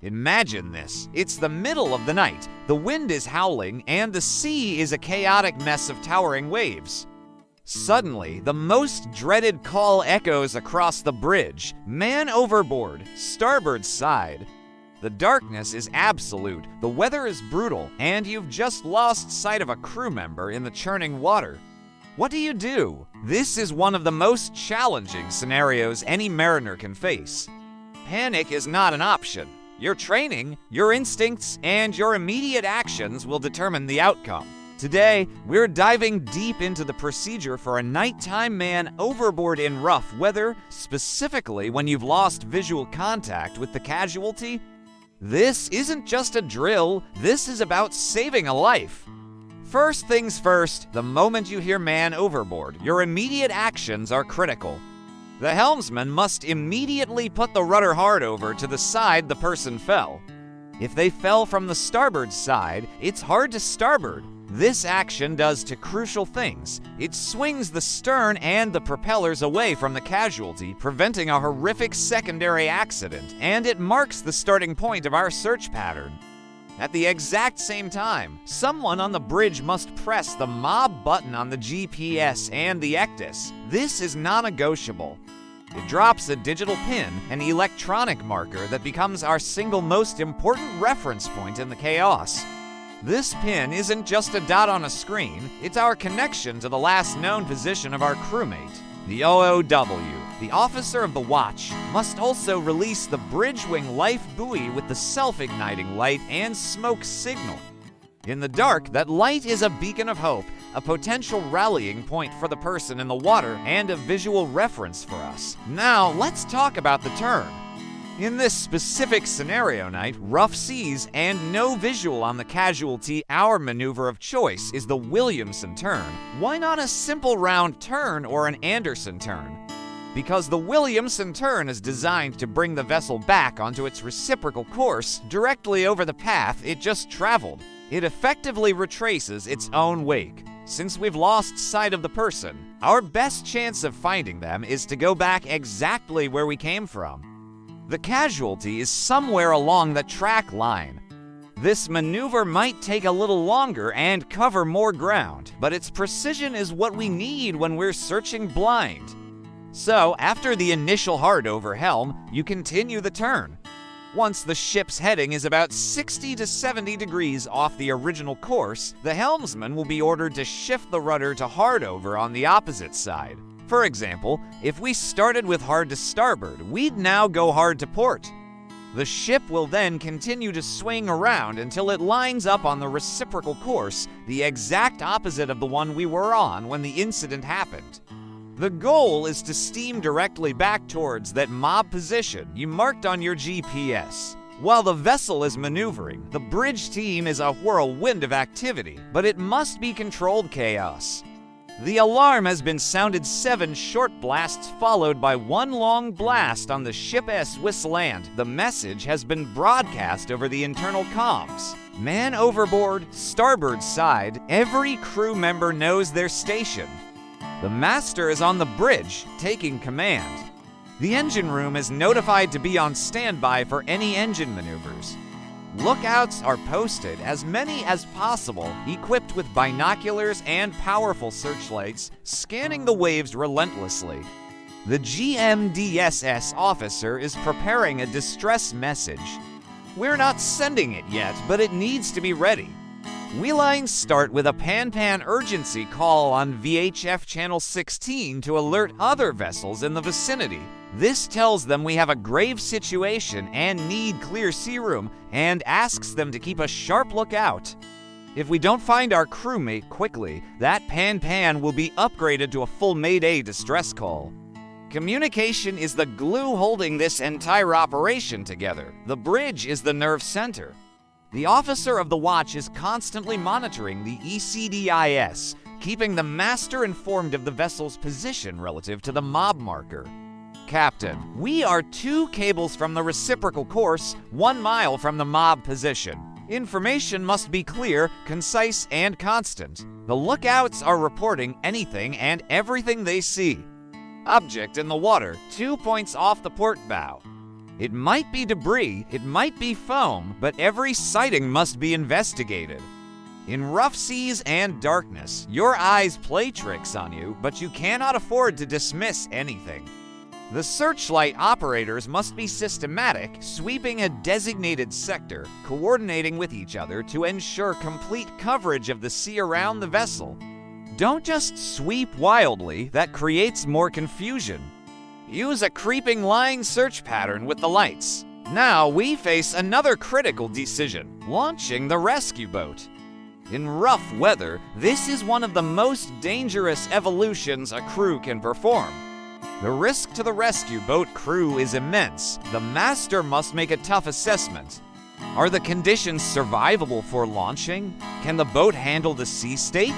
Imagine this. It's the middle of the night, the wind is howling, and the sea is a chaotic mess of towering waves. Suddenly, the most dreaded call echoes across the bridge. Man overboard, starboard side. The darkness is absolute, the weather is brutal, and you've just lost sight of a crew member in the churning water. What do? This is one of the most challenging scenarios any mariner can face. Panic is not an option. Your training, your instincts, and your immediate actions will determine the outcome. Today, we're diving deep into the procedure for a nighttime man overboard in rough weather, specifically when you've lost visual contact with the casualty. This isn't just a drill, this is about saving a life. First things first, the moment you hear man overboard, your immediate actions are critical. The helmsman must immediately put the rudder hard over to the side the person fell. If they fell from the starboard side, it's hard to starboard. This action does two crucial things. It swings the stern and the propellers away from the casualty, preventing a horrific secondary accident, and it marks the starting point of our search pattern. At the exact same time, someone on the bridge must press the MOB button on the GPS and the ECDIS. This is non-negotiable. It drops a digital pin, an electronic marker that becomes our single most important reference point in the chaos. This pin isn't just a dot on a screen, it's our connection to the last known position of our crewmate. The OOW, the officer of the watch, must also release the bridge wing life buoy with the self-igniting light and smoke signal. In the dark, that light is a beacon of hope, a potential rallying point for the person in the water, and a visual reference for us. Now, let's talk about the turn. In this specific scenario night, rough seas and no visual on the casualty, our maneuver of choice is the Williamson turn. Why not a simple round turn or an Anderson turn? Because the Williamson turn is designed to bring the vessel back onto its reciprocal course directly over the path it just traveled. It effectively retraces its own wake. Since we've lost sight of the person, our best chance of finding them is to go back exactly where we came from. The casualty is somewhere along the track line. This maneuver might take a little longer and cover more ground, but its precision is what we need when we're searching blind. So, after the initial hard over helm, you continue the turn. Once the ship's heading is about 60 to 70 degrees off the original course, the helmsman will be ordered to shift the rudder to hard over on the opposite side. For example, if we started with hard to starboard, we'd now go hard to port. The ship will then continue to swing around until it lines up on the reciprocal course, the exact opposite of the one we were on when the incident happened. The goal is to steam directly back towards that MOB position you marked on your GPS. While the vessel is maneuvering, the bridge team is a whirlwind of activity, but it must be controlled chaos. The alarm has been sounded 7 short blasts followed by 1 long blast on the ship's whistle and the message has been broadcast over the internal comms. Man overboard, starboard side, every crew member knows their station. The master is on the bridge, taking command. The engine room is notified to be on standby for any engine maneuvers. Lookouts are posted, as many as possible, equipped with binoculars and powerful searchlights, scanning the waves relentlessly. The GMDSS officer is preparing a distress message. We're not sending it yet, but it needs to be ready. We lines start with a pan-pan urgency call on VHF channel 16 to alert other vessels in the vicinity. This tells them we have a grave situation and need clear sea room, and asks them to keep a sharp lookout. If we don't find our crewmate quickly, that pan-pan will be upgraded to a full Mayday distress call. Communication is the glue holding this entire operation together. The bridge is the nerve center. The officer of the watch is constantly monitoring the ECDIS, keeping the master informed of the vessel's position relative to the MOB marker. Captain, we are 2 cables from the reciprocal course, 1 mile from the MOB position. Information must be clear, concise, and constant. The lookouts are reporting anything and everything they see. Object in the water, 2 points off the port bow. It might be debris, it might be foam, but every sighting must be investigated. In rough seas and darkness, your eyes play tricks on you, but you cannot afford to dismiss anything. The searchlight operators must be systematic, sweeping a designated sector, coordinating with each other to ensure complete coverage of the sea around the vessel. Don't just sweep wildly, that creates more confusion. Use a creeping line search pattern with the lights. Now we face another critical decision: launching the rescue boat. In rough weather, this is one of the most dangerous evolutions a crew can perform. The risk to the rescue boat crew is immense. The master must make a tough assessment. Are the conditions survivable for launching? Can the boat handle the sea state?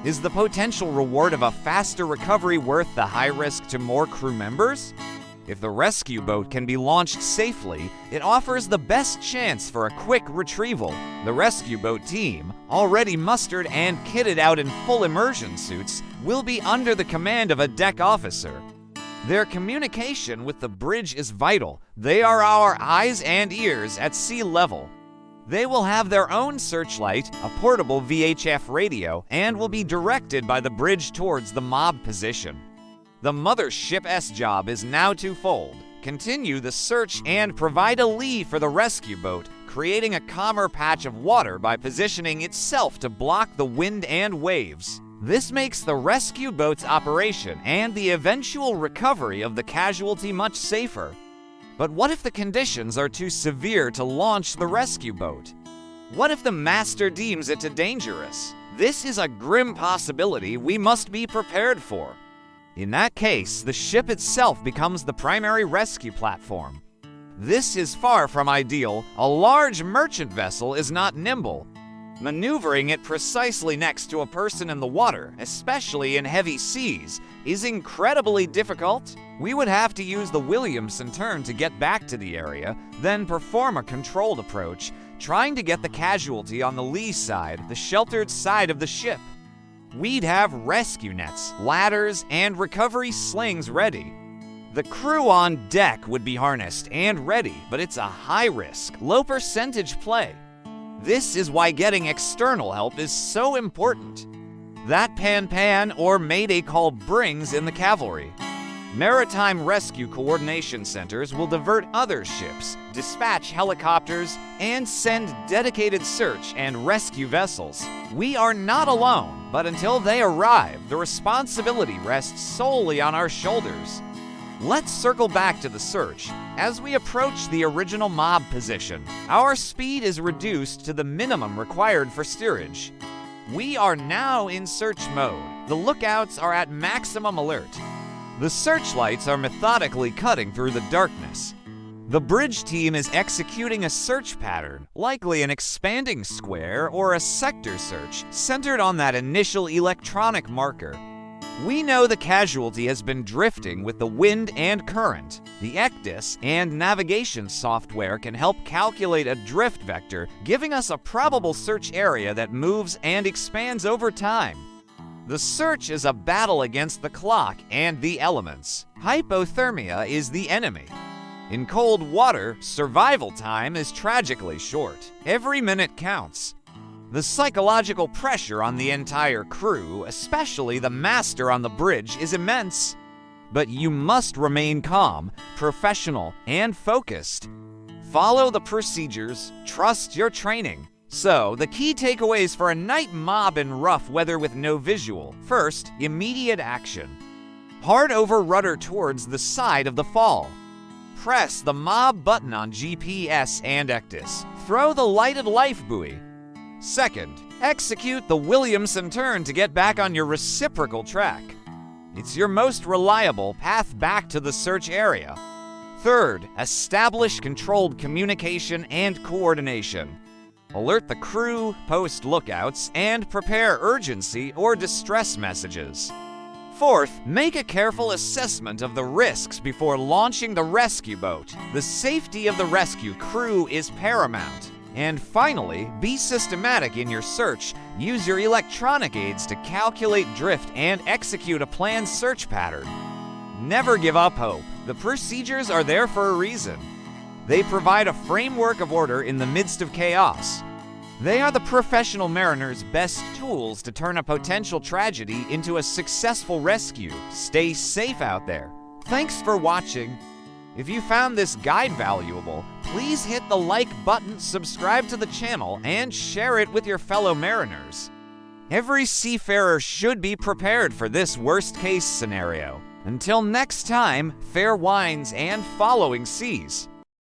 Is the potential reward of a faster recovery worth the high risk to more crew members? If the rescue boat can be launched safely, it offers the best chance for a quick retrieval. The rescue boat team, already mustered and kitted out in full immersion suits, will be under the command of a deck officer. Their communication with the bridge is vital. They are our eyes and ears at sea level. They will have their own searchlight, a portable VHF radio, and will be directed by the bridge towards the mob position. The mothership's job is now twofold: continue the search and provide a lee for the rescue boat, creating a calmer patch of water by positioning itself to block the wind and waves. This makes the rescue boat's operation and the eventual recovery of the casualty much safer. But what if the conditions are too severe to launch the rescue boat? What if the master deems it too dangerous? This is a grim possibility we must be prepared for. In that case, the ship itself becomes the primary rescue platform. This is far from ideal. A large merchant vessel is not nimble. Maneuvering it precisely next to a person in the water, especially in heavy seas, is incredibly difficult. We would have to use the Williamson turn to get back to the area, then perform a controlled approach, trying to get the casualty on the lee side, the sheltered side of the ship. We'd have rescue nets, ladders, and recovery slings ready. The crew on deck would be harnessed and ready, but it's a high-risk, low-percentage play. This is why getting external help is so important. That pan or mayday call brings in the cavalry. Maritime rescue coordination centers will divert other ships, dispatch helicopters, and send dedicated search and rescue vessels. We are not alone, but until they arrive, the responsibility rests solely on our shoulders. Let's circle back to the search. As we approach the original mob position, our speed is reduced to the minimum required for steerage. We are now in search mode. The lookouts are at maximum alert. The searchlights are methodically cutting through the darkness. The bridge team is executing a search pattern, likely an expanding square or a sector search, centered on that initial electronic marker. We know the casualty has been drifting with the wind and current. The ECDIS and navigation software can help calculate a drift vector, giving us a probable search area that moves and expands over time. The search is a battle against the clock and the elements. Hypothermia is the enemy. In cold water, survival time is tragically short. Every minute counts. The psychological pressure on the entire crew, especially the master on the bridge, is immense. But you must remain calm, professional, and focused. Follow the procedures, trust your training. So, the key takeaways for a night mob in rough weather with no visual. First, immediate action. Hard over rudder towards the side of the fall. Press the mob button on GPS and ECDIS. Throw the lighted life buoy. Second, execute the Williamson turn to get back on your reciprocal track. It's your most reliable path back to the search area. Third, establish controlled communication and coordination. Alert the crew, post lookouts, and prepare urgency or distress messages. Fourth, make a careful assessment of the risks before launching the rescue boat. The safety of the rescue crew is paramount. And finally, be systematic in your search. Use your electronic aids to calculate drift and execute a planned search pattern. Never give up hope. The procedures are there for a reason. They provide a framework of order in the midst of chaos. They are the professional mariner's best tools to turn a potential tragedy into a successful rescue. Stay safe out there. Thanks for watching. If you found this guide valuable, please hit the like button, subscribe to the channel, and share it with your fellow mariners. Every seafarer should be prepared for this worst-case scenario. Until next time, fair winds and following seas.